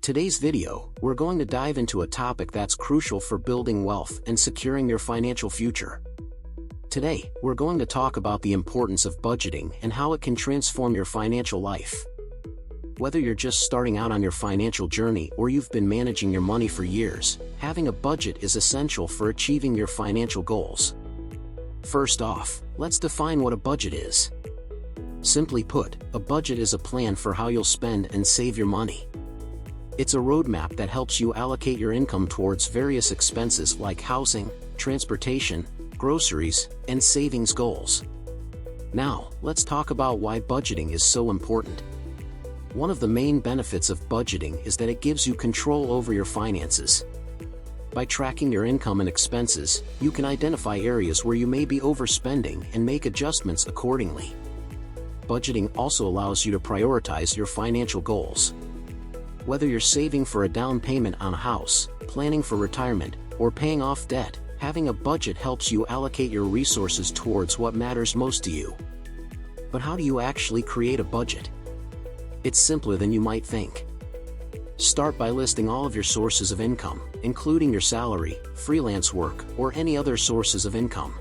Today's video, we're going to dive into a topic that's crucial for building wealth and securing your financial future. Today, we're going to talk about the importance of budgeting and how it can transform your financial life. Whether you're just starting out on your financial journey or you've been managing your money for years, having a budget is essential for achieving your financial goals. First off, let's define what a budget is. Simply put, a budget is a plan for how you'll spend and save your money. It's a roadmap that helps you allocate your income towards various expenses like housing, transportation, groceries, and savings goals. Now, let's talk about why budgeting is so important. One of the main benefits of budgeting is that it gives you control over your finances. By tracking your income and expenses, you can identify areas where you may be overspending and make adjustments accordingly. Budgeting also allows you to prioritize your financial goals. Whether you're saving for a down payment on a house, planning for retirement, or paying off debt, having a budget helps you allocate your resources towards what matters most to you. But how do you actually create a budget? It's simpler than you might think. Start by listing all of your sources of income, including your salary, freelance work, or any other sources of income.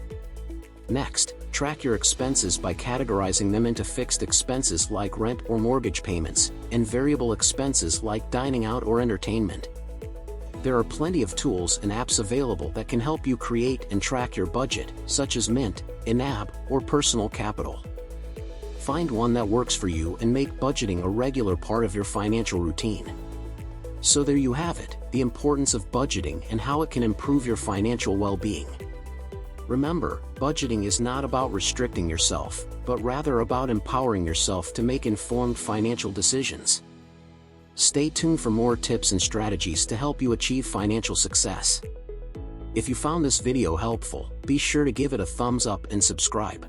Next, track your expenses by categorizing them into fixed expenses like rent or mortgage payments, and variable expenses like dining out or entertainment. There are plenty of tools and apps available that can help you create and track your budget, such as Mint, Inab, or Personal Capital. Find one that works for you and make budgeting a regular part of your financial routine. So there you have it, the importance of budgeting and how it can improve your financial well-being. Remember, budgeting is not about restricting yourself, but rather about empowering yourself to make informed financial decisions. Stay tuned for more tips and strategies to help you achieve financial success. If you found this video helpful, be sure to give it a thumbs up and subscribe.